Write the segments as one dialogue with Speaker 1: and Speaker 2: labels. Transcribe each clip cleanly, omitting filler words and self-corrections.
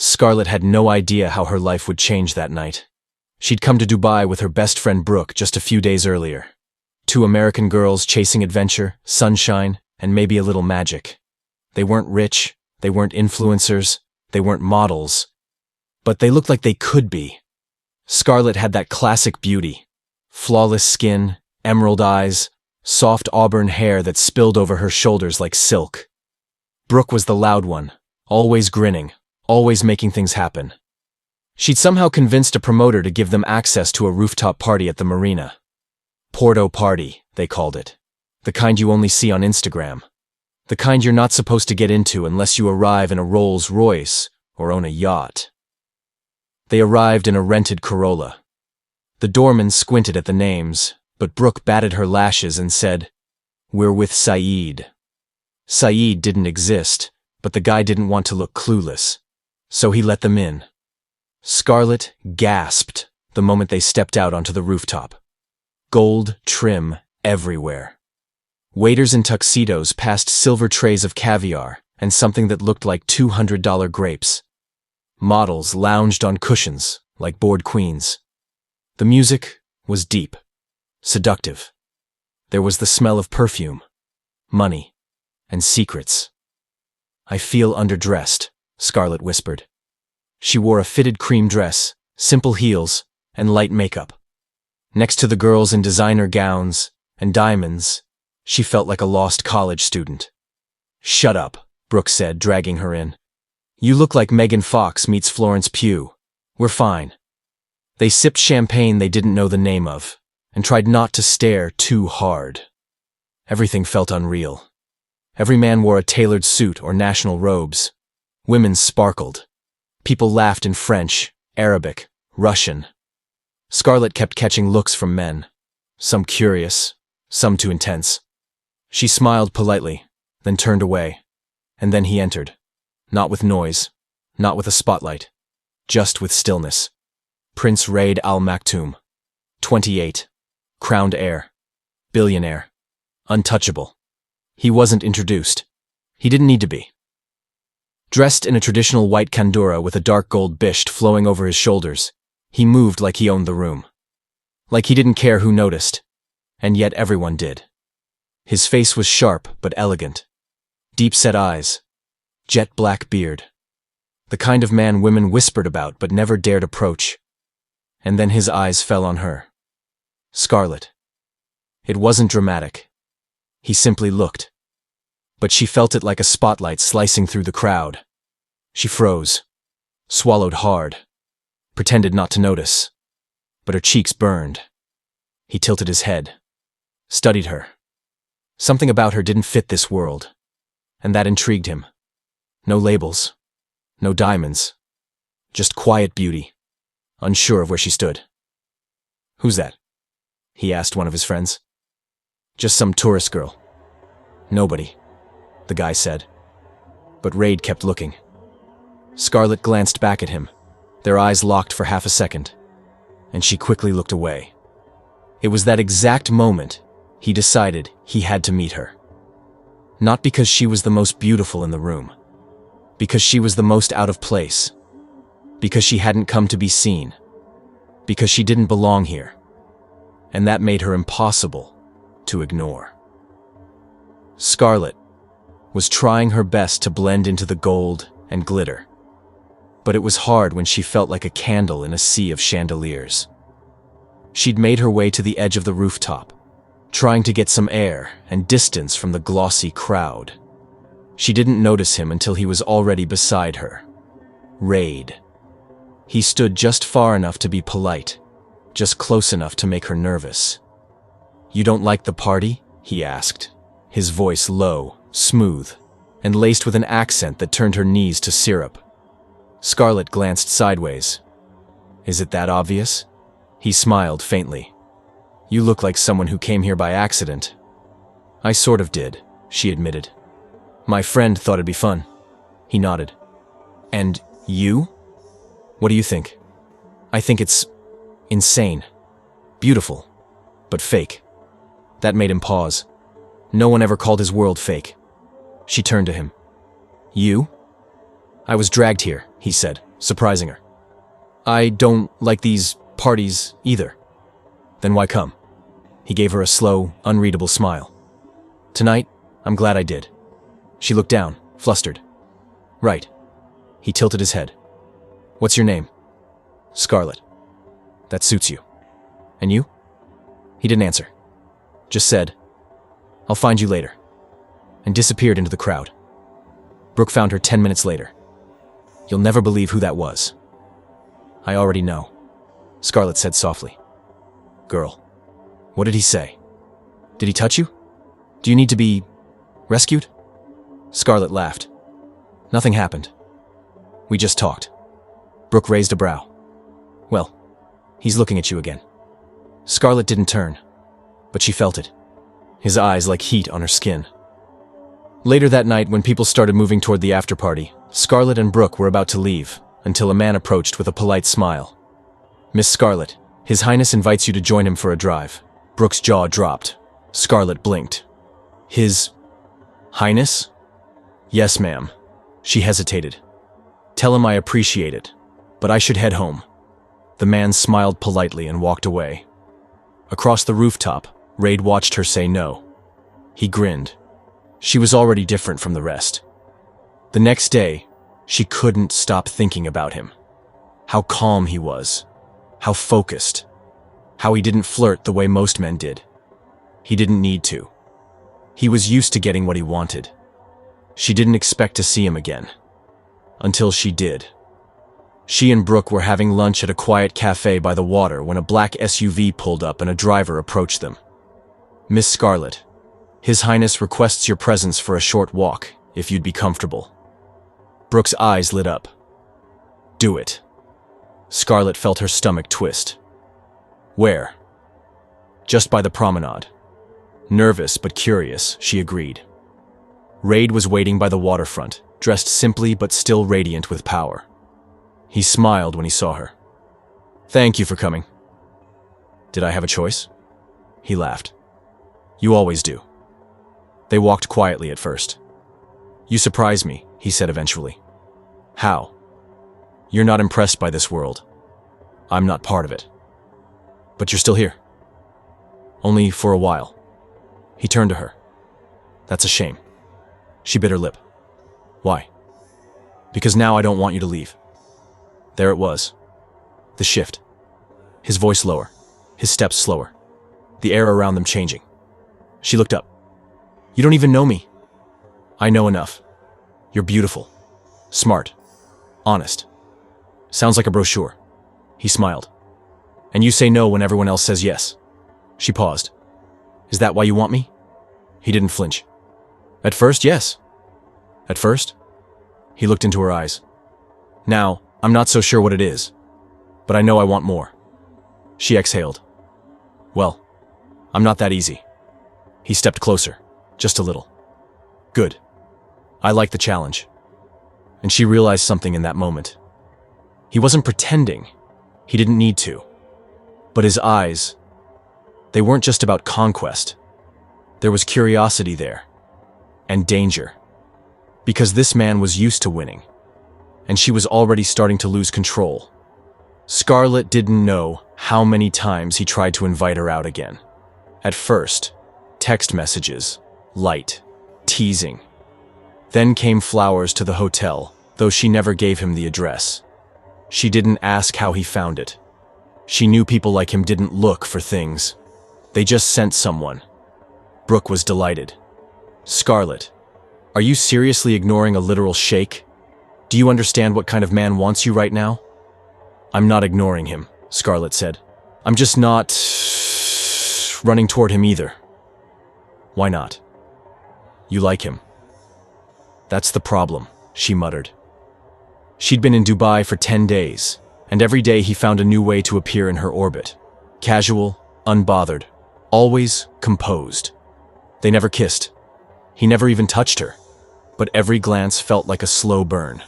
Speaker 1: Scarlett had no idea how her life would change that night. She'd come to Dubai with her best friend Brooke just a few days earlier. Two American girls chasing adventure, sunshine, and maybe a little magic. They weren't rich, they weren't influencers, they weren't models. But they looked like they could be. Scarlett had that classic beauty. Flawless skin, emerald eyes, soft auburn hair that spilled over her shoulders like silk. Brooke was the loud one, always grinning, always making things happen. She'd somehow convinced a promoter to give them access to a rooftop party at the marina. Porto party, they called it. The kind you only see on Instagram. The kind you're not supposed to get into unless you arrive in a Rolls Royce or own a yacht. They arrived in a rented Corolla. The doorman squinted at the names, but Brooke batted her lashes and said, "We're with Saeed." Saeed didn't exist, but the guy didn't want to look clueless, so he let them in. Scarlett gasped the moment they stepped out onto the rooftop. Gold trim everywhere. Waiters in tuxedos passed silver trays of caviar and something that looked like $200 grapes. Models lounged on cushions like bored queens. The music was deep, seductive. There was the smell of perfume, money, and secrets. "I feel underdressed," Scarlett whispered. She wore a fitted cream dress, simple heels, and light makeup. Next to the girls in designer gowns and diamonds, she felt like a lost college student. "Shut up," Brooke said, dragging her in. "You look like Megan Fox meets Florence Pugh. We're fine." They sipped champagne they didn't know the name of, and tried not to stare too hard. Everything felt unreal. Every man wore a tailored suit or national robes. Women sparkled. People laughed in French, Arabic, Russian. Scarlett kept catching looks from men, some curious, some too intense. She smiled politely, then turned away, and then he entered. Not with noise, not with a spotlight, just with stillness. Prince Raid Al Maktoum, 28, crowned heir, billionaire, untouchable. He wasn't introduced. He didn't need to be. Dressed in a traditional white kandura with a dark gold bisht flowing over his shoulders, he moved like he owned the room. Like he didn't care who noticed, and yet everyone did. His face was sharp but elegant. Deep-set eyes, jet black beard. The kind of man women whispered about but never dared approach. And then his eyes fell on her. Scarlett. It wasn't dramatic. He simply looked. But she felt it like a spotlight slicing through the crowd. She froze, swallowed hard, pretended not to notice. But her cheeks burned. He tilted his head, studied her. Something about her didn't fit this world, and that intrigued him. No labels, no diamonds, just quiet beauty, unsure of where she stood. "Who's that?" he asked one of his friends. "Just some tourist girl." "Nobody," the guy said. But Raid kept looking. Scarlett glanced back at him, their eyes locked for half a second, and she quickly looked away. It was that exact moment he decided he had to meet her. Not because she was the most beautiful in the room, because she was the most out of place, because she hadn't come to be seen, because she didn't belong here, and that made her impossible to ignore. Scarlett was trying her best to blend into the gold and glitter, but it was hard when she felt like a candle in a sea of chandeliers. She'd made her way to the edge of the rooftop, trying to get some air and distance from the glossy crowd. She didn't notice him until he was already beside her. Raid. He stood just far enough to be polite, just close enough to make her nervous. "You don't like the party?" he asked, his voice low, smooth, and laced with an accent that turned her knees to syrup. Scarlett glanced sideways. "Is it that obvious?" He smiled faintly. "You look like someone who came here by accident." "I sort of did," she admitted. "My friend thought it'd be fun." He nodded. "And you? What do you think?" "I think it's insane. Beautiful, but fake." That made him pause. No one ever called his world fake. She turned to him. "You?" "I was dragged here," he said, surprising her. I don't like these parties either. Then why come? He gave her a slow, unreadable smile. Tonight, I'm glad I did. She looked down, flustered. Right. He tilted his head. What's your name? Scarlett. That suits you. And you? He didn't answer. Just said, I'll find you later. And disappeared into the crowd. Brooke found her 10 minutes later. You'll never believe who that was. I already know, Scarlett said softly. Girl, what did he say? Did he touch you? Do you need to be rescued? Scarlett laughed. Nothing happened. We just talked. Brooke raised a brow. Well, he's looking at you again. Scarlett didn't turn, but she felt it. His eyes like heat on her skin. Later that night, when people started moving toward the after-party, Scarlett and Brooke were about to leave, until a man approached with a polite smile. Miss Scarlett, His Highness invites you to join him for a drive. Brooke's jaw dropped. Scarlett blinked. His Highness? Yes, ma'am. She hesitated. Tell him I appreciate it, but I should head home. The man smiled politely and walked away. Across the rooftop, Raid watched her say no. He grinned. She was already different from the rest. The next day, she couldn't stop thinking about him. How calm he was. How focused. How he didn't flirt the way most men did. He didn't need to. He was used to getting what he wanted. She didn't expect to see him again. Until she did. She and Brooke were having lunch at a quiet cafe by the water when a black SUV pulled up and a driver approached them. Miss Scarlett, His Highness requests your presence for a short walk, if you'd be comfortable. Brooke's eyes lit up. Do it. Scarlett felt her stomach twist. Where? Just by the promenade. Nervous but curious, she agreed. Raid was waiting by the waterfront, dressed simply but still radiant with power. He smiled when he saw her. Thank you for coming. Did I have a choice? He laughed. You always do. They walked quietly at first. You surprise me, he said eventually. How? You're not impressed by this world. I'm not part of it. But you're still here. Only for a while. He turned to her. That's a shame. She bit her lip. Why? Because now I don't want you to leave. There it was. The shift. His voice lower. His steps slower. The air around them changing. She looked up. You don't even know me. I know enough. You're beautiful. Smart. Honest. Sounds like a brochure. He smiled. And you say no when everyone else says yes. She paused. Is that why you want me? He didn't flinch. At first, yes. At first? He looked into her eyes. Now, I'm not so sure what it is, but I know I want more. She exhaled. Well, I'm not that easy. He stepped closer, just a little. Good. I like the challenge. And she realized something in that moment. He wasn't pretending. He didn't need to. But his eyes, they weren't just about conquest. There was curiosity there. And danger. Because this man was used to winning. And she was already starting to lose control. Scarlett didn't know how many times he tried to invite her out again. At first, text messages, light, teasing. Then came flowers to the hotel, though she never gave him the address. She didn't ask how he found it. She knew people like him didn't look for things. They just sent someone. Brooke was delighted. Scarlett, are you seriously ignoring a literal sheikh? Do you understand what kind of man wants you right now? I'm not ignoring him, Scarlett said. I'm just not running toward him either. Why not? You like him. That's the problem, she muttered. She'd been in Dubai for 10 days, and every day he found a new way to appear in her orbit. Casual, unbothered, always composed. They never kissed. He never even touched her, but every glance felt like a slow burn.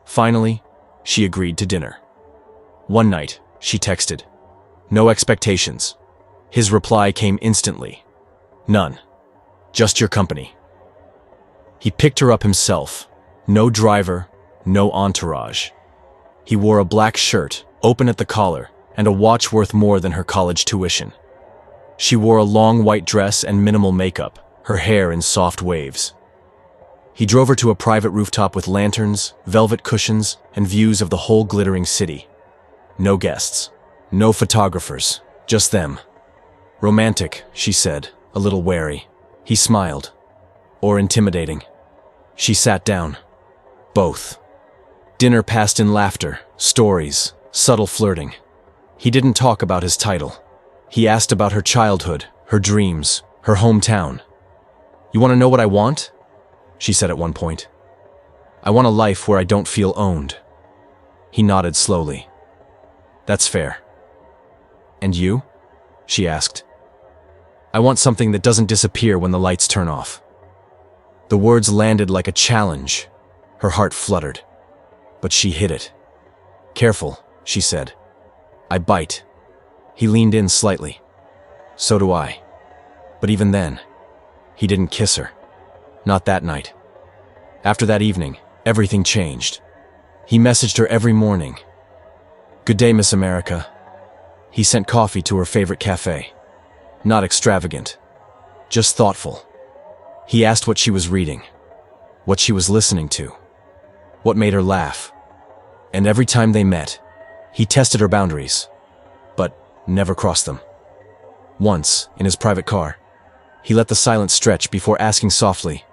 Speaker 1: Finally, she agreed to dinner. One night, she texted. No expectations. His reply came instantly. None. Just your company. He picked her up himself. No driver, no entourage. He wore a black shirt, open at the collar, and a watch worth more than her college tuition. She wore a long white dress and minimal makeup, her hair in soft waves. He drove her to a private rooftop with lanterns, velvet cushions, and views of the whole glittering city. No guests. No photographers. Just them. Romantic, she said, a little wary. He smiled. Or intimidating. She sat down. Both. Dinner passed in laughter, stories, subtle flirting. He didn't talk about his title. He asked about her childhood, her dreams, her hometown. "You want to know what I want?" she said at one point. "I want a life where I don't feel owned." He nodded slowly. "That's fair." "And you?" she asked. "I want something that doesn't disappear when the lights turn off." The words landed like a challenge. Her heart fluttered. But she hid it. "Careful," she said. "I bite." He leaned in slightly. "So do I." But even then, he didn't kiss her. Not that night. After that evening, everything changed. He messaged her every morning. "Good day, Miss America." He sent coffee to her favorite cafe. Not extravagant, just thoughtful. He asked what she was reading, what she was listening to, what made her laugh. And every time they met, he tested her boundaries, but never crossed them. Once, in his private car, he let the silence stretch before asking softly,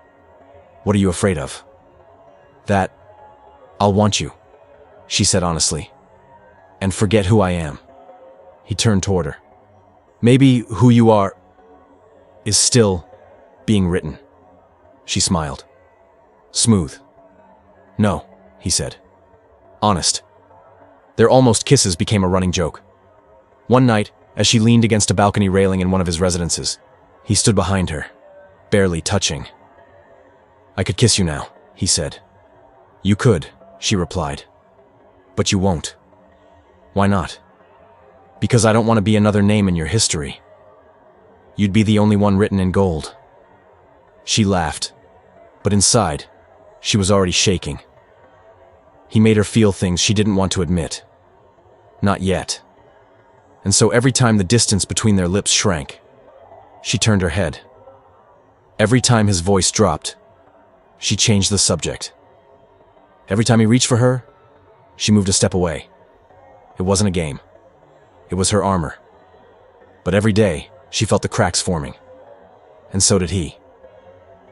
Speaker 1: "What are you afraid of?" "That I'll want you," she said honestly, "and forget who I am." He turned toward her. "Maybe who you are is still being written." She smiled. "Smooth." "No," he said. "Honest." Their almost kisses became a running joke. One night, as she leaned against a balcony railing in one of his residences, he stood behind her, barely touching. "I could kiss you now," he said. "You could," she replied. "But you won't." "Why not?" "Because I don't want to be another name in your history. You'd be the only one written in gold." She laughed, but inside, she was already shaking. He made her feel things she didn't want to admit. Not yet. And so every time the distance between their lips shrank, she turned her head. Every time his voice dropped, she changed the subject. Every time he reached for her, she moved a step away. It wasn't a game. It was her armor. But every day, she felt the cracks forming. And so did he.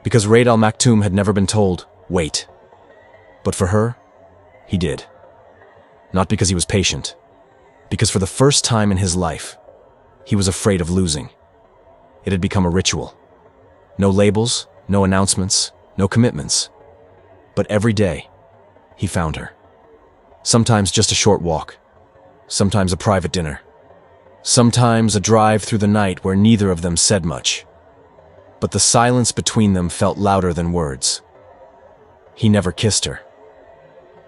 Speaker 1: Because Raid al-Maktoum had never been told, "Wait." But for her, he did. Not because he was patient. Because for the first time in his life, he was afraid of losing. It had become a ritual. No labels, no announcements, no commitments. But every day, he found her. Sometimes just a short walk. Sometimes a private dinner. Sometimes a drive through the night where neither of them said much. But the silence between them felt louder than words. He never kissed her.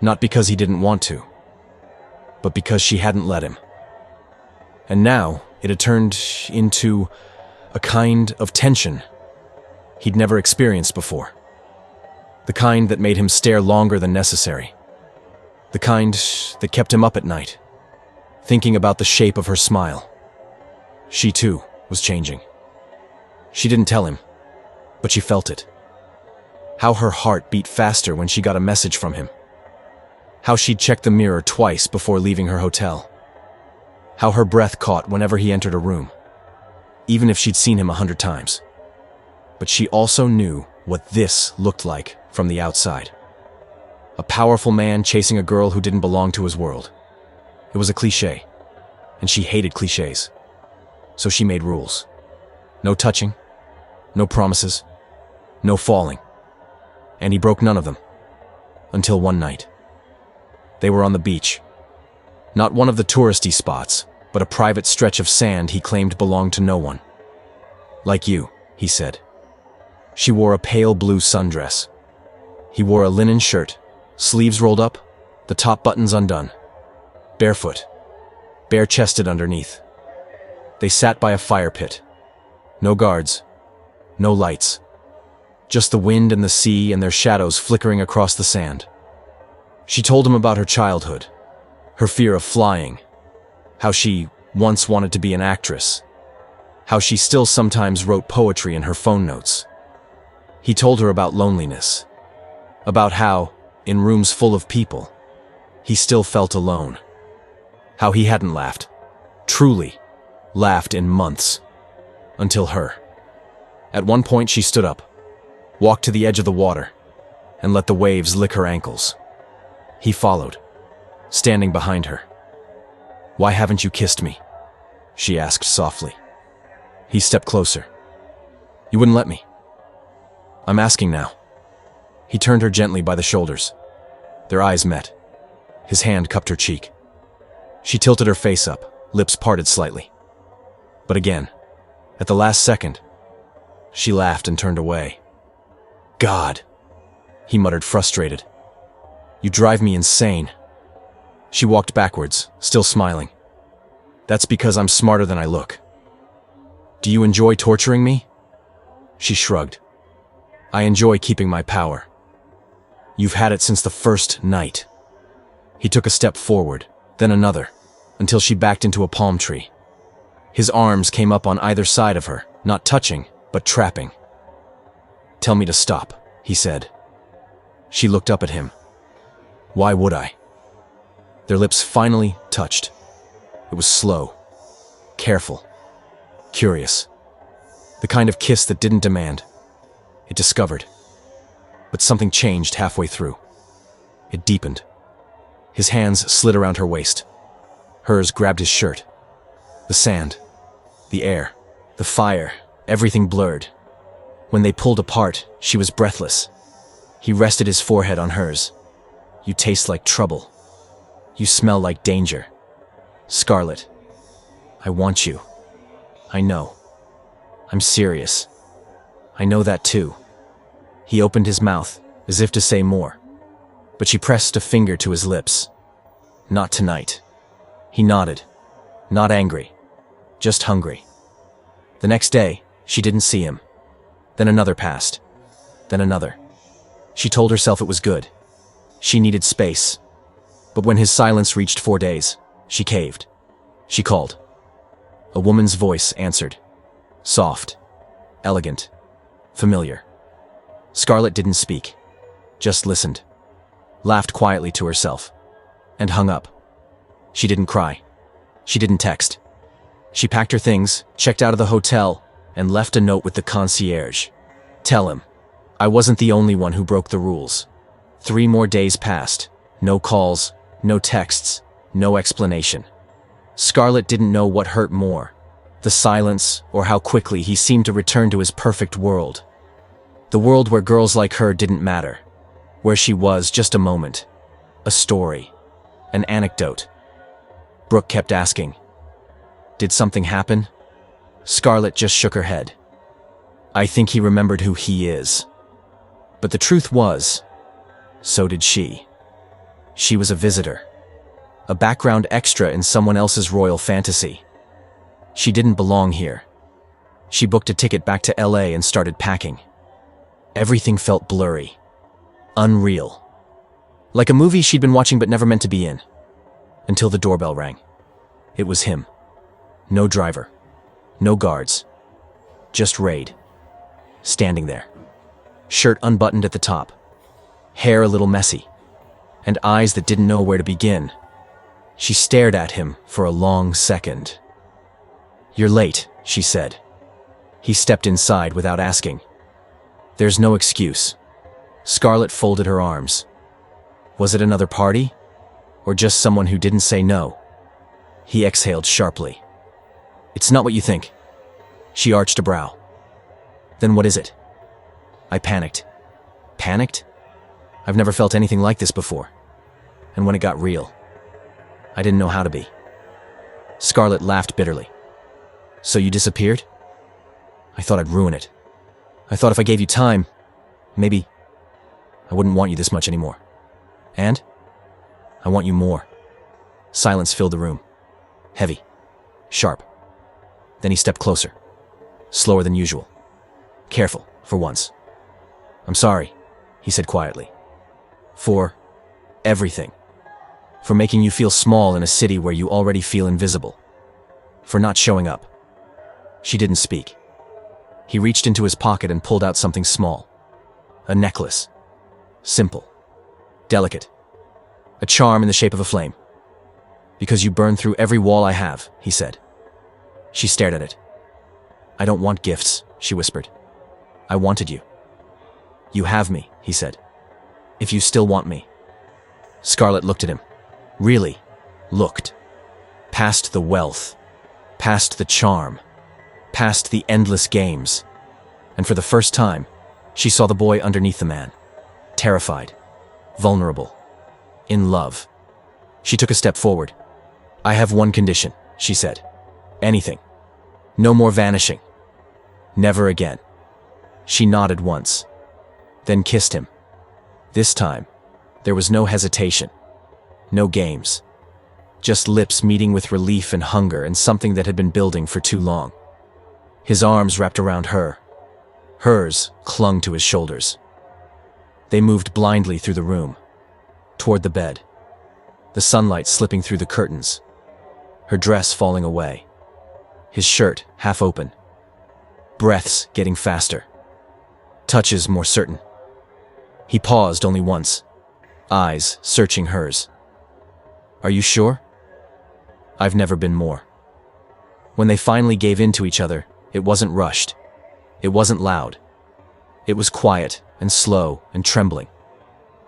Speaker 1: Not because he didn't want to, but because she hadn't let him. And now it had turned into a kind of tension he'd never experienced before. The kind that made him stare longer than necessary. The kind that kept him up at night, thinking about the shape of her smile. She, too, was changing. She didn't tell him, but she felt it. How her heart beat faster when she got a message from him. How she'd checked the mirror twice before leaving her hotel. How her breath caught whenever he entered a room, even if she'd seen him 100 times. But she also knew what this looked like from the outside. A powerful man chasing a girl who didn't belong to his world. It was a cliché, and she hated clichés. So she made rules. No touching, no promises, no falling. And he broke none of them. Until one night. They were on the beach. Not one of the touristy spots, but a private stretch of sand he claimed belonged to no one. "Like you," he said. She wore a pale blue sundress. He wore a linen shirt, sleeves rolled up, the top buttons undone. Barefoot, bare-chested underneath. They sat by a fire pit. No guards, no lights. Just the wind and the sea and their shadows flickering across the sand. She told him about her childhood, Her fear of flying. How she once wanted to be an actress. How she still sometimes wrote poetry in her phone notes. He told her about loneliness. About how, in rooms full of people, he still felt alone. How he hadn't laughed. Truly laughed in months. Until her. At one point she stood up, walked to the edge of the water, and let the waves lick her ankles. He followed, standing behind her. "Why haven't you kissed me?" she asked softly. He stepped closer. "You wouldn't let me." "I'm asking now." He turned her gently by the shoulders. Their eyes met. His hand cupped her cheek. She tilted her face up, lips parted slightly. But again, at the last second, she laughed and turned away. "God," he muttered, frustrated. "You drive me insane." She walked backwards, still smiling. "That's because I'm smarter than I look." "Do you enjoy torturing me?" She shrugged. "I enjoy keeping my power." "You've had it since the first night." He took a step forward, then another, until she backed into a palm tree. His arms came up on either side of her, not touching, but trapping. "Tell me to stop," he said. She looked up at him. "Why would I?" Their lips finally touched. It was slow, careful, curious. The kind of kiss that didn't demand. It discovered. But something changed halfway through. It deepened. His hands slid around her waist. Hers grabbed his shirt. The sand, the air, the fire, everything blurred. When they pulled apart, she was breathless. He rested his forehead on hers. "You taste like trouble. You smell like danger. Scarlett, I want you. I know. I'm serious. I know that too." He opened his mouth, as if to say more. But she pressed a finger to his lips. "Not tonight." He nodded. Not angry. Just hungry. The next day, she didn't see him. Then another passed. Then another. She told herself it was good. She needed space. But when his silence reached 4 days, she caved. She called. A woman's voice answered. Soft. Elegant. Familiar. Scarlett didn't speak. Just listened. Laughed quietly to herself. And hung up. She didn't cry. She didn't text. She packed her things, checked out of the hotel, and left a note with the concierge. "Tell him. I wasn't the only one who broke the rules." 3 more days passed. No calls, no texts, no explanation. Scarlett didn't know what hurt more, the silence or how quickly he seemed to return to his perfect world. The world where girls like her didn't matter. Where she was just a moment. A story. An anecdote. Brooke kept asking, "Did something happen?" Scarlett just shook her head. "I think he remembered who he is." But the truth was, so did she. She was a visitor. A background extra in someone else's royal fantasy. She didn't belong here. She booked a ticket back to LA and started packing. Everything felt blurry. Unreal. Like a movie she'd been watching but never meant to be in. Until the doorbell rang. It was him. No driver. No guards. Just Raid. Standing there. Shirt unbuttoned at the top. Hair a little messy. And eyes that didn't know where to begin. She stared at him for a long second. "You're late," she said. He stepped inside without asking. There's no excuse. Scarlett folded her arms. Was it another party? Or just someone who didn't say no? He exhaled sharply. "It's not what you think." She arched a brow. "Then what is it?" I panicked. Panicked? I've never felt anything like this before. And when it got real, I didn't know how to be. Scarlett laughed bitterly. "So you disappeared?" I thought I'd ruin it. I thought if I gave you time, maybe I wouldn't want you this much anymore. And I want you more. Silence filled the room. Heavy. Sharp. Then he stepped closer. Slower than usual. Careful, for once. "I'm sorry," he said quietly. "For everything. For making you feel small in a city where you already feel invisible. For not showing up. She didn't speak. He reached into his pocket and pulled out something small. A necklace. Simple. Delicate. A charm in the shape of a flame. Because you burn through every wall I have, he said. She stared at it. I don't want gifts, she whispered. I wanted you. You have me, he said. If you still want me. Scarlett looked at him. Really looked. Past the wealth. Past the charm. Past the endless games. And for the first time, she saw the boy underneath the man. Terrified. Vulnerable. In love. She took a step forward. I have one condition, she said. Anything. No more vanishing. Never again. She nodded once. Then kissed him. This time, there was no hesitation. No games. Just lips meeting with relief and hunger and something that had been building for too long. His arms wrapped around her. Hers clung to his shoulders. They moved blindly through the room, toward the bed, the sunlight slipping through the curtains, her dress falling away, his shirt half open, breaths getting faster, touches more certain. He paused only once, eyes searching hers. Are you sure? I've never been more. When they finally gave in to each other, it wasn't rushed. It wasn't loud. It was quiet and slow and trembling,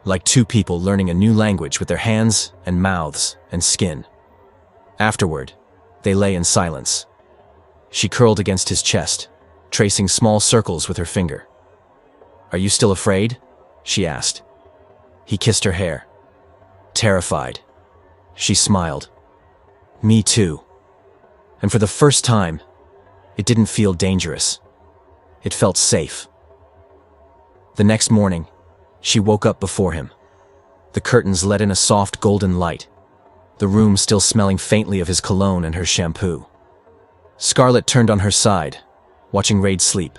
Speaker 1: like two people learning a new language with their hands and mouths and skin. Afterward, they lay in silence. She curled against his chest, tracing small circles with her finger. Are you still afraid? She asked. He kissed her hair. Terrified. She smiled. Me too. And for the first time, it didn't feel dangerous. It felt safe. The next morning, she woke up before him. The curtains let in a soft golden light, the room still smelling faintly of his cologne and her shampoo. Scarlett turned on her side, watching Raid sleep.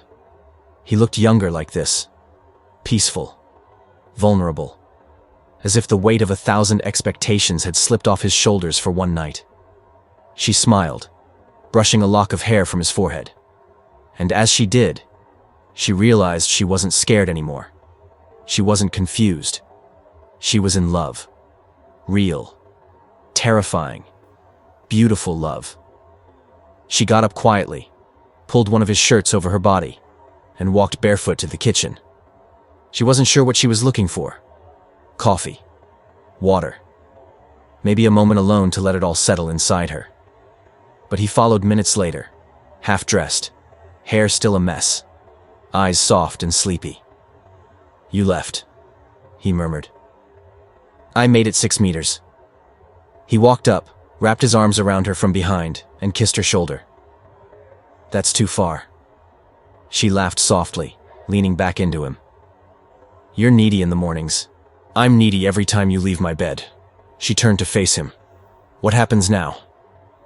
Speaker 1: He looked younger like this. Peaceful. Vulnerable. As if the weight of 1,000 expectations had slipped off his shoulders for one night. She smiled, brushing a lock of hair from his forehead. And as she did, she realized she wasn't scared anymore. She wasn't confused. She was in love. Real. Terrifying. Beautiful love. She got up quietly, pulled one of his shirts over her body, and walked barefoot to the kitchen. She wasn't sure what she was looking for. Coffee. Water. Maybe a moment alone to let it all settle inside her. But he followed minutes later, half-dressed, hair still a mess, eyes soft and sleepy. You left, he murmured. I made it 6 meters. He walked up, wrapped his arms around her from behind, and kissed her shoulder. That's too far. She laughed softly, leaning back into him. You're needy in the mornings. I'm needy every time you leave my bed. She turned to face him. What happens now?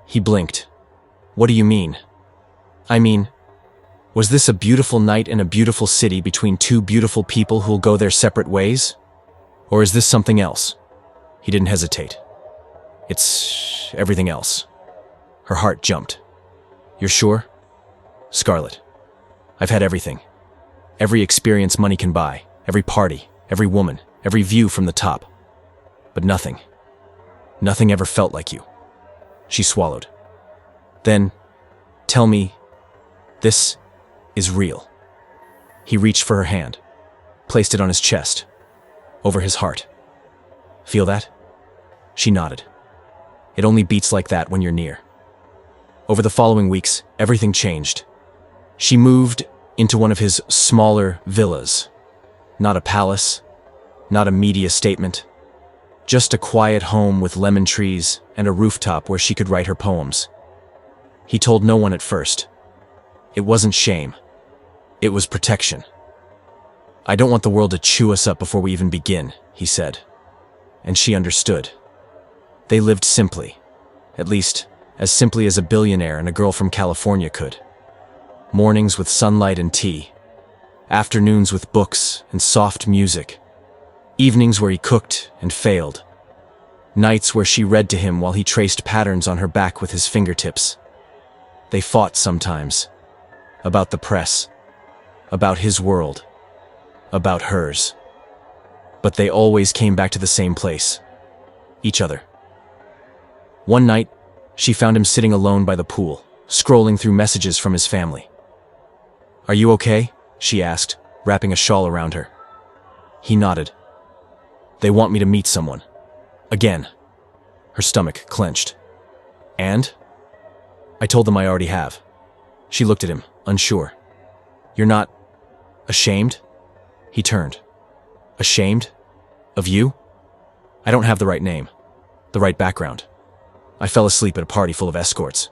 Speaker 1: He blinked. What do you mean? I mean, was this a beautiful night in a beautiful city between two beautiful people who'll go their separate ways? Or is this something else? He didn't hesitate. It's everything else. Her heart jumped. You're sure? Scarlett, I've had everything. Every experience money can buy, every party, every woman, every view from the top. But nothing. Nothing ever felt like you. She swallowed. Then, tell me, this is real. He reached for her hand, placed it on his chest, over his heart. Feel that? She nodded. It only beats like that when you're near. Over the following weeks, everything changed. She moved into one of his smaller villas. Not a palace, not a media statement. Just a quiet home with lemon trees and a rooftop where she could write her poems. He told no one at first. It wasn't shame. It was protection. I don't want the world to chew us up before we even begin, he said. And she understood. They lived simply. At least, as simply as a billionaire and a girl from California could. Mornings with sunlight and tea. Afternoons with books and soft music. Evenings where he cooked and failed. Nights where she read to him while he traced patterns on her back with his fingertips. They fought sometimes. About the press. About his world. About hers. But they always came back to the same place. Each other. One night, she found him sitting alone by the pool, scrolling through messages from his family. "Are you okay?" she asked, wrapping a shawl around her. He nodded. "They want me to meet someone. Again." Her stomach clenched. "And?" "I told them I already have." She looked at him, unsure. "You're not ashamed?" He turned. "Ashamed? Of you? I don't have the right name, the right background. I fell asleep at a party full of escorts.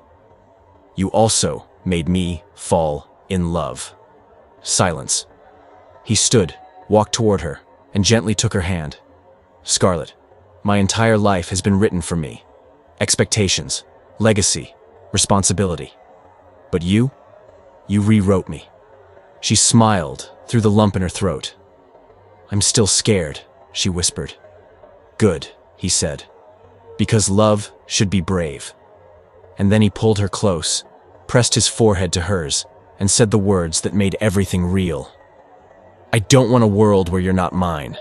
Speaker 1: You also made me fall in love." Silence. He stood, walked toward her, and gently took her hand. "Scarlett, my entire life has been written for me. Expectations, legacy, responsibility. But you rewrote me." She smiled through the lump in her throat. "I'm still scared," she whispered. "Good," he said. "Because love should be brave." And then he pulled her close, pressed his forehead to hers, and said the words that made everything real. "I don't want a world where you're not mine."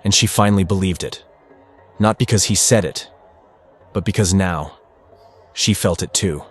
Speaker 1: And she finally believed it. Not because he said it, but because now she felt it too.